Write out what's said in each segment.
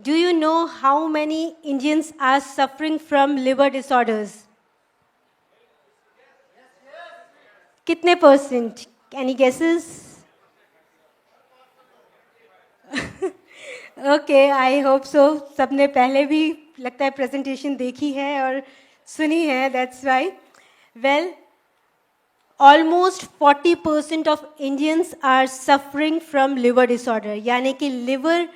Do you know how many Indians are suffering from liver disorders? कितने percent? Any guesses? Okay, I hope so. सबने पहले भी लगता है प्रेजेंटेशन देखी है और सुनी है. That's why. Well, almost 40% of Indians are suffering from liver disorder. यानी कि लिवर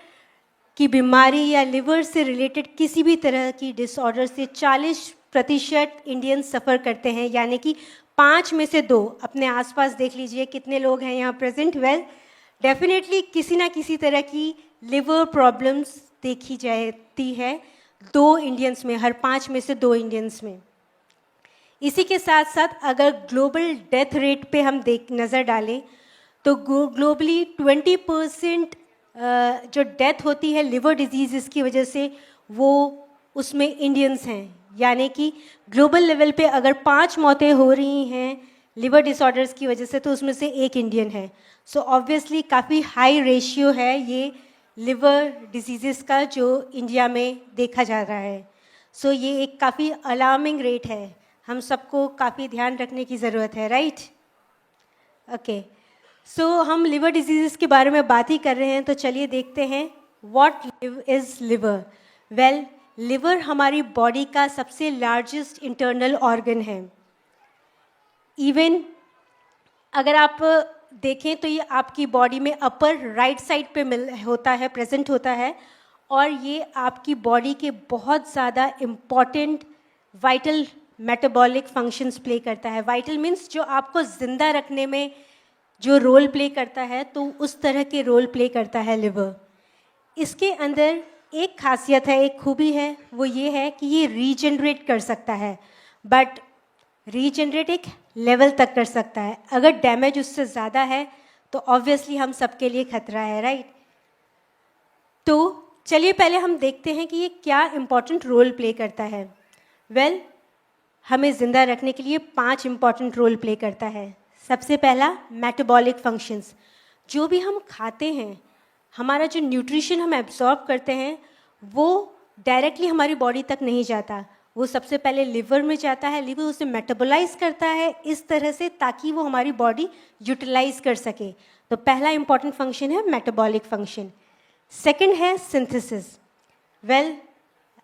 की बीमारी या लिवर से रिलेटेड किसी भी तरह की डिसऑर्डर से 40% इंडियन सफ़र करते हैं. यानी कि 5 में से 2. अपने आसपास देख लीजिए कितने लोग हैं यहाँ प्रेजेंट. वेल, डेफिनेटली किसी ना किसी तरह की लिवर प्रॉब्लम्स देखी जाती है 2 इंडियंस में, हर 5 में से 2 इंडियंस में. इसी के साथ साथ अगर ग्लोबल डेथ रेट पे हम नज़र डालें तो ग्लोबली 20% जो डेथ होती है लिवर डिजीज़ की वजह से, वो उसमें इंडियंस हैं. यानी कि ग्लोबल लेवल पे अगर 5 मौतें हो रही हैं लिवर डिसऑर्डर्स की वजह से, तो उसमें से 1 इंडियन है. सो ऑब्वियसली काफ़ी हाई रेशियो है ये लिवर डिजीज़ का जो इंडिया में देखा जा रहा है. सो ये एक काफ़ी अलार्मिंग रेट है. हम सबको काफ़ी ध्यान रखने की ज़रूरत है. राइट? ओके. सो हम लिवर डिजीज़ के बारे में बात ही कर रहे हैं, तो चलिए देखते हैं what is liver. Well, liver हमारी बॉडी का सबसे लार्जेस्ट इंटरनल ऑर्गन है. इवन अगर आप देखें तो ये आपकी बॉडी में अपर राइट साइड पे प्रेजेंट होता है, और ये आपकी बॉडी के बहुत ज़्यादा important vital metabolic functions play करता है. वाइटल मीन्स जो आपको ज़िंदा रखने में जो रोल प्ले करता है, तो उस तरह के रोल प्ले करता है लिवर. इसके अंदर एक खासियत है, एक खूबी है, वो ये है कि ये रीजनरेट कर सकता है. बट रीजनरेट एक लेवल तक कर सकता है. अगर डैमेज उससे ज़्यादा है तो ऑब्वियसली हम सबके लिए खतरा है. राइट? तो चलिए पहले हम देखते हैं कि ये क्या इम्पॉर्टेंट रोल प्ले करता है. वेल, हमें ज़िंदा रखने के लिए 5 इम्पॉर्टेंट रोल प्ले करता है. सबसे पहला, मेटाबॉलिक फंक्शंस. जो भी हम खाते हैं, हमारा जो न्यूट्रिशन हम एब्जॉर्ब करते हैं, वो डायरेक्टली हमारी बॉडी तक नहीं जाता. वो सबसे पहले लिवर में जाता है. लिवर उसे मेटाबोलाइज करता है इस तरह से ताकि वो हमारी बॉडी यूटिलाइज कर सके. तो पहला इंपॉर्टेंट फंक्शन है मेटाबॉलिक फंक्शन. सेकंड है सिंथेसिस. वेल,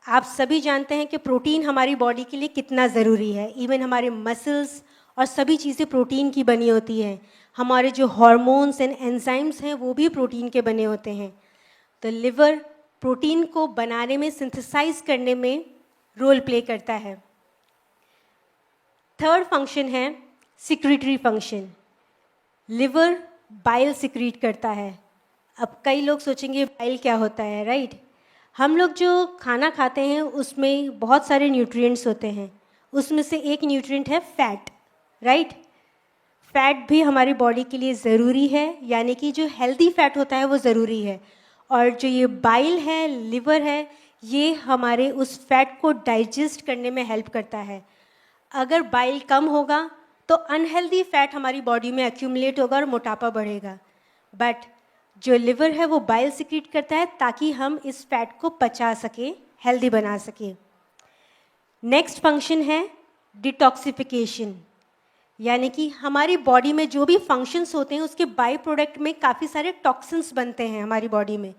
आप सभी जानते हैं कि प्रोटीन हमारी बॉडी के लिए कितना ज़रूरी है. इवन हमारे मसल्स और सभी चीज़ें प्रोटीन की बनी होती हैं. हमारे जो हार्मोन्स एंड एंजाइम्स हैं वो भी प्रोटीन के बने होते हैं. तो लिवर प्रोटीन को बनाने में, सिंथेसाइज करने में रोल प्ले करता है. थर्ड फंक्शन है secretory function. Liver bile secrete करता है. अब कई लोग सोचेंगे बाइल क्या होता है. राइट? हम लोग जो खाना खाते हैं उसमें बहुत सारे न्यूट्रिएंट्स होते हैं. उसमें से एक न्यूट्रिएंट है फैट. राइट? फैट भी हमारी बॉडी के लिए ज़रूरी है. यानी कि जो हेल्दी फैट होता है वो ज़रूरी है. और जो ये बाइल है, लिवर है, ये हमारे उस फैट को डाइजेस्ट करने में हेल्प करता है. अगर बाइल कम होगा तो अनहेल्दी फैट हमारी बॉडी में एक्यूमुलेट होगा और मोटापा बढ़ेगा. बट जो लिवर है वो बाइल सिक्रीट करता है ताकि हम इस फैट को पचा सकें, हेल्दी बना सकें. नेक्स्ट फंक्शन है डिटॉक्सिफिकेशन. यानी कि हमारी बॉडी में जो भी फंक्शंस होते हैं उसके बाई प्रोडक्ट में काफ़ी सारे टॉक्सिन्स बनते हैं हमारी बॉडी में.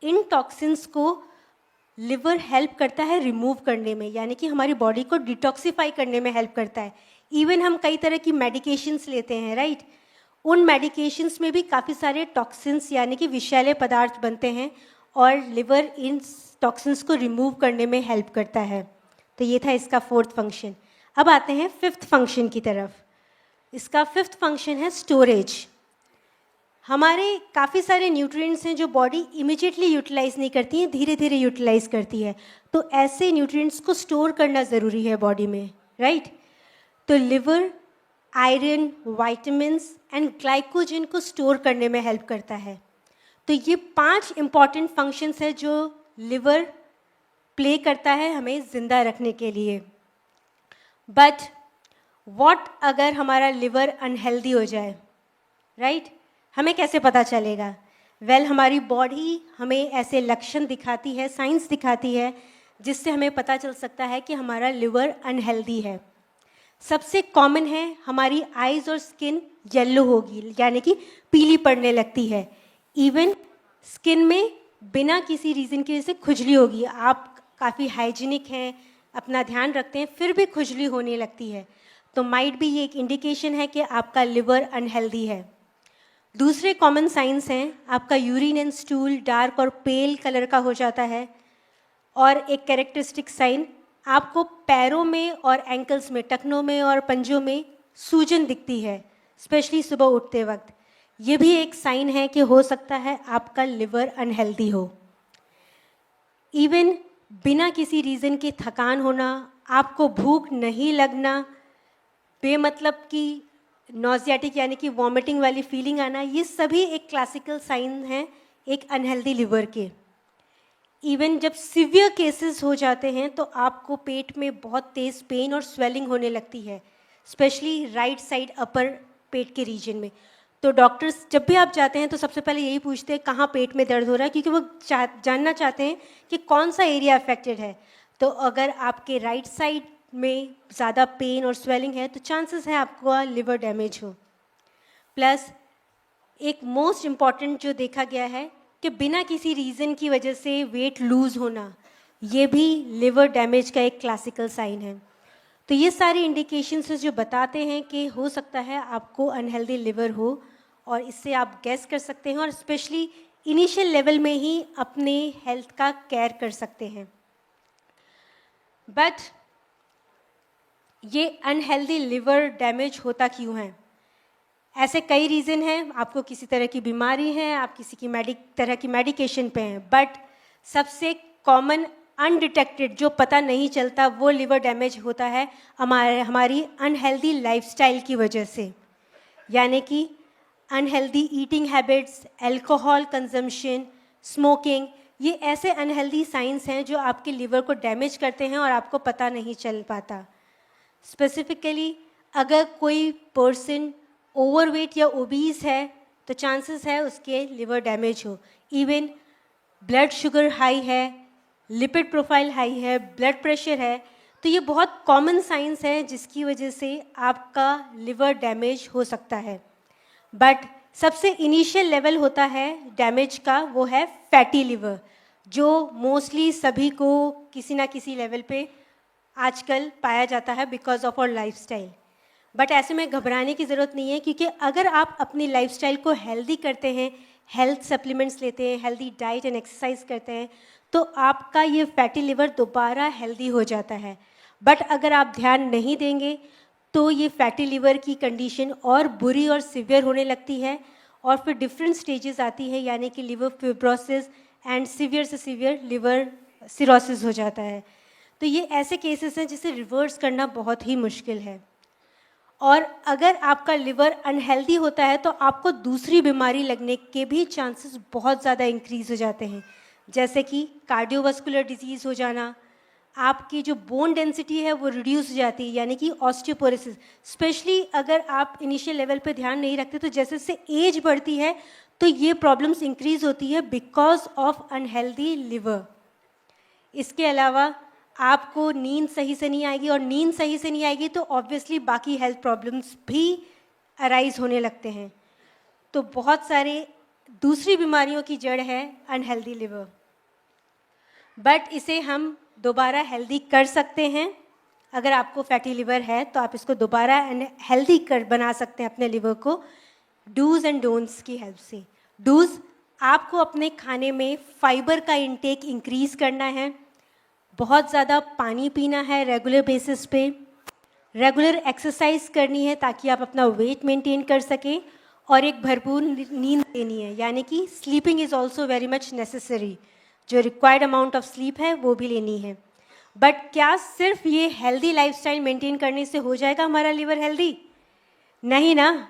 इन टॉक्सिन्स को लिवर हेल्प करता है रिमूव करने में. यानी कि हमारी बॉडी को डिटॉक्सिफाई करने में हेल्प करता है. इवन हम कई तरह की मेडिकेशंस लेते हैं. राइट? उन मेडिकेशंस में भी काफ़ी सारे टॉक्सिन्स यानी कि विषैले पदार्थ बनते हैं, और लिवर इन टॉक्सिन्स को रिमूव करने में हेल्प करता है. तो ये था इसका फोर्थ फंक्शन. अब आते हैं फिफ्थ फंक्शन की तरफ. इसका फिफ्थ फंक्शन है स्टोरेज. हमारे काफ़ी सारे न्यूट्रिएंट्स हैं जो बॉडी इमीडिएटली यूटिलाइज नहीं करती है, धीरे धीरे यूटिलाइज करती है. तो ऐसे न्यूट्रिएंट्स को स्टोर करना ज़रूरी है बॉडी में. राइट? तो liver iron, vitamins and glycogen को स्टोर करने में हेल्प करता है. तो ये 5 इंपॉर्टेंट फंक्शंस है जो लिवर प्ले करता है हमें ज़िंदा रखने के लिए. बट व्हाट अगर हमारा लिवर अनहेल्दी हो जाए. राइट? हमें कैसे पता चलेगा? हमारी बॉडी हमें ऐसे लक्षण दिखाती है, साइंस दिखाती है, जिससे हमें पता चल सकता है कि हमारा लिवर अनहेल्दी है। सबसे कॉमन है हमारी आइज़ और स्किन येलो होगी, यानी कि पीली पड़ने लगती है। इवन स्किन में बिना किसी रीज़न की वजह से खुजली होगी। आप काफ़ी हाइजीनिक हैं, अपना ध्यान रखते हैं, फिर भी खुजली होने लगती है, तो माइट भी ये एक इंडिकेशन है कि आपका लिवर अनहेल्दी है। दूसरे कॉमन साइंस हैं, आपका यूरिन एंड स्टूल डार्क और पेल कलर का हो जाता है। और एक कैरेक्टरिस्टिक साइन, आपको पैरों में और एंकल्स में, टखनों में और पंजों में सूजन दिखती है, स्पेशली सुबह उठते वक्त। ये भी एक साइन है कि हो सकता है आपका लिवर अनहेल्दी हो। इवन बिना किसी रीज़न के थकान होना, आपको भूख नहीं लगना, बेमतलब की नॉजियाटिक यानी कि वॉमिटिंग वाली फीलिंग आना, ये सभी एक क्लासिकल साइन हैं एक अनहेल्दी लिवर के। इवन जब सीवियर केसेस हो जाते हैं तो आपको पेट में बहुत तेज़ पेन और स्वेलिंग होने लगती है, स्पेशली राइट साइड अपर पेट के रीजन में। तो डॉक्टर्स जब भी आप जाते हैं तो सबसे पहले यही पूछते हैं कहाँ पेट में दर्द हो रहा है, क्योंकि वो जानना चाहते हैं कि कौन सा एरिया अफेक्टेड है। तो अगर आपके राइट साइड में ज़्यादा पेन और स्वेलिंग है तो चांसेस है आपका लिवर डैमेज हो। प्लस एक मोस्ट इम्पॉर्टेंट जो देखा गया है कि बिना किसी रीज़न की वजह से वेट लूज़ होना, ये भी लिवर डैमेज का एक क्लासिकल साइन है। तो ये सारी इंडिकेशंस जो बताते हैं कि हो सकता है आपको अनहेल्दी लिवर हो, और इससे आप गेस कर सकते हैं और स्पेशली इनिशियल लेवल में ही अपने हेल्थ का केयर कर सकते हैं। बट ये अनहेल्दी लिवर डैमेज होता क्यों है? ऐसे कई रीज़न हैं, आपको किसी तरह की बीमारी है, आप किसी की तरह की मेडिकेशन पे हैं, बट सबसे कॉमन अनडिटेक्टेड जो पता नहीं चलता वो लिवर डैमेज होता है हमारी अनहेल्दी लाइफस्टाइल की वजह से। यानी कि unhealthy eating habits, alcohol consumption, smoking, ये ऐसे अनहेल्दी साइंस हैं जो आपके लिवर को डैमेज करते हैं और आपको पता नहीं चल पाता। स्पेसिफिकली अगर कोई पर्सन ओवरवेट या ओबीज है तो चांसेस है उसके लिवर डैमेज हो। इवन ब्लड शुगर हाई है, लिपिड प्रोफाइल हाई है, ब्लड प्रेशर है, तो ये बहुत कॉमन साइंस है जिसकी वजह से आपका लिवर डैमेज हो सकता है। बट सबसे इनिशियल लेवल होता है डैमेज का, वो है फैटी लिवर, जो मोस्टली सभी को किसी ना किसी लेवल पे आजकल पाया जाता है because of our lifestyle. But ऐसे में घबराने की ज़रूरत नहीं है, क्योंकि अगर आप अपनी लाइफस्टाइल को हेल्दी करते हैं, हेल्थ सप्लीमेंट्स लेते हैं, हेल्दी डाइट एंड एक्सरसाइज करते हैं, तो आपका ये फैटी लिवर दोबारा हेल्दी हो जाता है। बट अगर आप ध्यान नहीं देंगे तो ये फैटी लिवर की कंडीशन और बुरी और सिवियर होने लगती है, और फिर डिफरेंट स्टेजेस आती है, यानी कि लिवर फिब्रोसिस एंड सिवियर से सिवियर लिवर सिरोसिस हो जाता है। तो ये ऐसे केसेस हैं जिसे रिवर्स करना बहुत ही मुश्किल है। और अगर आपका लिवर अनहेल्दी होता है तो आपको दूसरी बीमारी लगने के भी चांसेस बहुत ज़्यादा इंक्रीज़ हो जाते हैं, जैसे कि कार्डियोवास्कुलर डिजीज़ हो जाना, आपकी जो बोन डेंसिटी है वो रिड्यूस हो जाती है, यानी कि ऑस्टियोपोरोसिस। स्पेशली अगर आप इनिशियल लेवल पे ध्यान नहीं रखते तो जैसे जैसे एज बढ़ती है तो ये प्रॉब्लम्स इंक्रीज़ होती है बिकॉज ऑफ अनहेल्दी लिवर। इसके अलावा आपको नींद सही से नहीं आएगी, और नींद सही से नहीं आएगी तो ऑब्वियसली बाकी हेल्थ प्रॉब्लम्स भी अराइज होने लगते हैं। तो बहुत सारे दूसरी बीमारियों की जड़ है अनहेल्दी लिवर, बट इसे हम दोबारा हेल्दी कर सकते हैं। अगर आपको फैटी लिवर है तो आप इसको दोबारा हेल्दी बना सकते हैं अपने लिवर को, डूज एंड डोंट्स की हेल्प से। डूज, आपको अपने खाने में फाइबर का इंटेक इंक्रीज़ करना है, बहुत ज़्यादा पानी पीना है रेगुलर बेसिस पे, रेगुलर एक्सरसाइज करनी है ताकि आप अपना वेट मेंटेन कर सकें, और एक भरपूर नींद लेनी है, यानी कि sleeping is also very much necessary. जो रिक्वायर्ड अमाउंट ऑफ स्लीप है वो भी लेनी है। बट क्या सिर्फ ये हेल्दी लाइफस्टाइल मेंटेन करने से हो जाएगा हमारा लिवर हेल्दी? नहीं ना।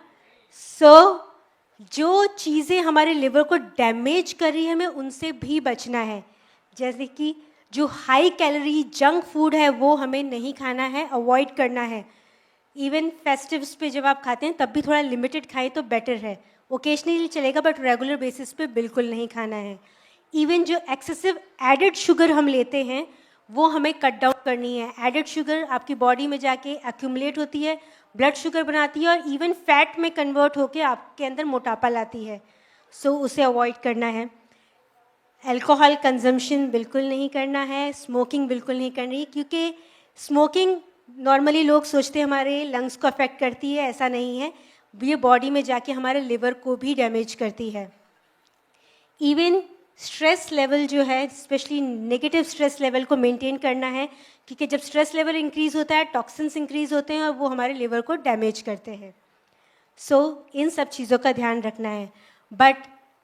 जो चीज़ें हमारे लिवर को डैमेज कर रही है हमें उनसे भी बचना है, जैसे कि जो हाई कैलोरी जंक फूड है वो हमें नहीं खाना है, अवॉइड करना है। इवन फेस्टिव्स पे जब आप खाते हैं तब भी थोड़ा लिमिटेड खाएं तो बेटर है, ओकेजनली चलेगा बट रेगुलर बेसिस पे बिल्कुल नहीं खाना है। इवन जो एक्सेसिव एडेड शुगर हम लेते हैं वो हमें कट डाउन करनी है। एडेड शुगर आपकी बॉडी में जाके एक्यूमुलेट होती है, ब्लड शुगर बनाती है और इवन फैट में कन्वर्ट होकर आपके अंदर मोटापा लाती है। सो उसे अवॉइड करना है। अल्कोहल कंजम्पशन बिल्कुल नहीं करना है, स्मोकिंग बिल्कुल नहीं करनी, क्योंकि स्मोकिंग नॉर्मली लोग सोचते हैं हमारे लंग्स को अफेक्ट करती है, ऐसा नहीं है। ये बॉडी में जाके हमारे लिवर को भी डैमेज करती है। इवन स्ट्रेस लेवल जो है, स्पेशली नेगेटिव स्ट्रेस लेवल को मेंटेन करना है, क्योंकि जब स्ट्रेस लेवल इंक्रीज होता है टॉक्सिन्स इंक्रीज होते हैं और वो हमारे लिवर को डैमेज करते हैं। सो इन सब चीज़ों का ध्यान रखना है। बट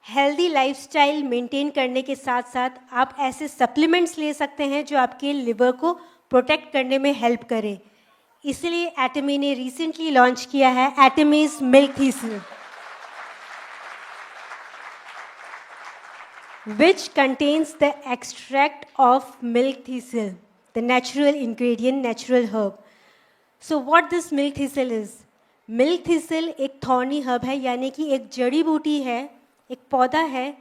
हेल्दी लाइफस्टाइल मेंटेन करने के साथ साथ आप ऐसे सप्लीमेंट्स ले सकते हैं जो आपके लिवर को प्रोटेक्ट करने में हेल्प करें। इसलिए एटमी ने रिसेंटली लॉन्च किया है एटमीज milk thistle, which contains the extract of milk thistle, the natural ingredient, natural herb. So what this milk thistle is? Milk thistle एक thorny herb है, यानी कि एक जड़ी बूटी है, एक पौधा है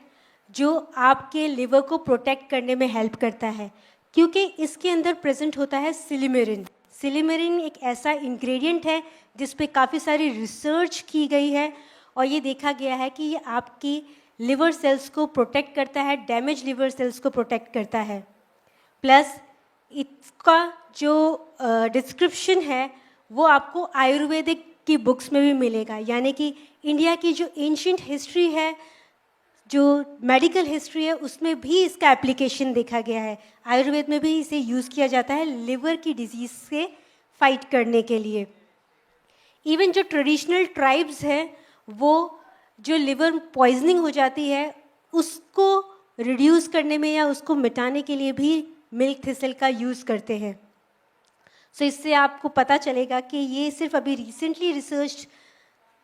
जो आपके लिवर को प्रोटेक्ट करने में हेल्प करता है, क्योंकि इसके अंदर प्रेजेंट होता है सिलिमेरिन। सिलिमेरिन एक ऐसा इंग्रेडिएंट है जिस पे काफ़ी सारी रिसर्च की गई है और ये देखा गया है कि ये आपकी लिवर सेल्स को प्रोटेक्ट करता है, डैमेज लिवर सेल्स को प्रोटेक्ट करता है। प्लस इसका जो डिस्क्रिप्शन है वो आपको आयुर्वेदिक की बुक्स में भी मिलेगा, यानी कि इंडिया की जो एंशिएंट हिस्ट्री है, जो मेडिकल हिस्ट्री है, उसमें भी इसका एप्लीकेशन देखा गया है। आयुर्वेद में भी इसे यूज़ किया जाता है लिवर की डिजीज़ से फाइट करने के लिए। इवन जो ट्रेडिशनल ट्राइब्स हैं वो जो लिवर पॉइजनिंग हो जाती है उसको रिड्यूस करने में या उसको मिटाने के लिए भी मिल्क थिसल का यूज़ करते हैं। सो इससे आपको पता चलेगा कि ये सिर्फ अभी रिसेंटली रिसर्च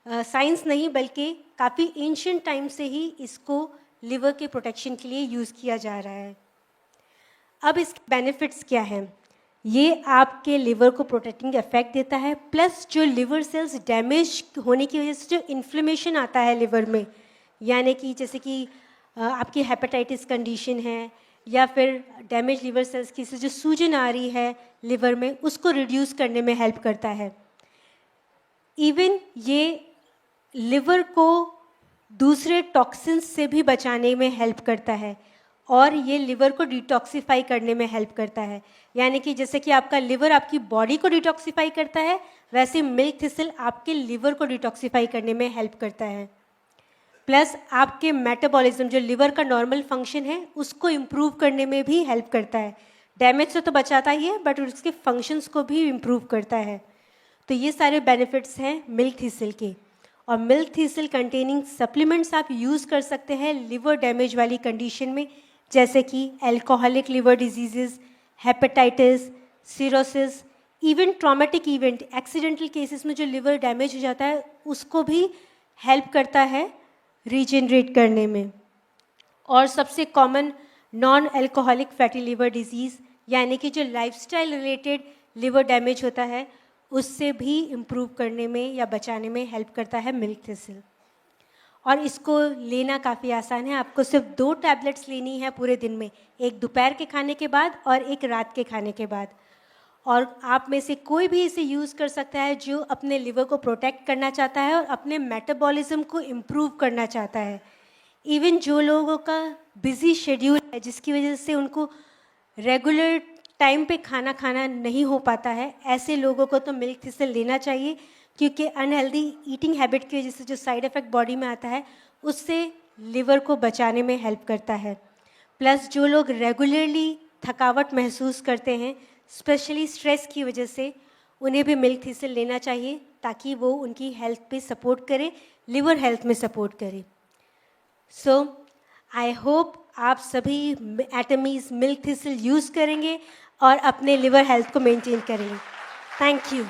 साइंस नहीं बल्कि काफ़ी एंशिएंट टाइम से ही इसको लिवर के प्रोटेक्शन के लिए यूज़ किया जा रहा है। अब इसके बेनिफिट्स क्या हैं? ये आपके लिवर को प्रोटेक्टिंग इफेक्ट देता है, प्लस जो लिवर सेल्स डैमेज होने की वजह से जो इन्फ्लेमेशन आता है लिवर में, यानी कि जैसे कि आपकी हेपेटाइटिस कंडीशन है या फिर डैमेज लिवर सेल्स की से जो सूजन आ रही है लिवर में, उसको रिड्यूस करने में हेल्प करता है। इवन ये लिवर को दूसरे टॉक्सिन्स से भी बचाने में हेल्प करता है और ये लिवर को डिटॉक्सिफाई करने में हेल्प करता है। यानी कि जैसे कि आपका लिवर आपकी बॉडी को डिटॉक्सिफाई करता है, वैसे मिल्क थिसल आपके लिवर को डिटॉक्सिफाई करने में हेल्प करता है। प्लस आपके मेटाबॉलिज्म, जो लिवर का नॉर्मल फंक्शन है, उसको इम्प्रूव करने में भी हेल्प करता है। डैमेज से तो बचाता ही है बट उसके फंक्शंस को भी इम्प्रूव करता है। तो ये सारे बेनिफिट्स हैं मिल्क थिसल के। और मिल्क थिसल कंटेनिंग सप्लीमेंट्स आप यूज़ कर सकते हैं लिवर डैमेज वाली कंडीशन में, जैसे कि alcoholic liver diseases, hepatitis, cirrhosis, even traumatic event, accidental cases में जो लिवर डैमेज हो जाता है उसको भी हेल्प करता है रीजनरेट करने में। और सबसे common noun alcoholic fatty liver disease, यानी कि जो लाइफस्टाइल रिलेटेड लिवर डैमेज होता है, उससे भी इम्प्रूव करने में या बचाने में हेल्प करता है मिल्क थिसल। और इसको लेना काफ़ी आसान है। आपको सिर्फ 2 टैबलेट्स लेनी है पूरे दिन में, एक दोपहर के खाने के बाद और एक रात के खाने के बाद। और आप में से कोई भी इसे यूज़ कर सकता है जो अपने लिवर को प्रोटेक्ट करना चाहता है और अपने मेटाबॉलिज्म को इम्प्रूव करना चाहता है। इवन जो लोगों का बिजी शेड्यूल है जिसकी वजह से उनको रेगुलर टाइम पे खाना खाना नहीं हो पाता है, ऐसे लोगों को तो मिल्क थिसल लेना चाहिए, क्योंकि अनहेल्दी ईटिंग हैबिट की वजह से जो साइड इफ़ेक्ट बॉडी में आता है उससे लिवर को बचाने में हेल्प करता है। प्लस जो लोग रेगुलरली थकावट महसूस करते हैं, स्पेशली स्ट्रेस की वजह से, उन्हें भी मिल्क थिसल लेना चाहिए ताकि वो उनकी हेल्थ पे सपोर्ट करे, लिवर हेल्थ में सपोर्ट करे। सो आई होप आप सभी एटमीज मिल्क थिसल यूज़ करेंगे और अपने लिवर हेल्थ को मेंटेन करेंगे। Thank you.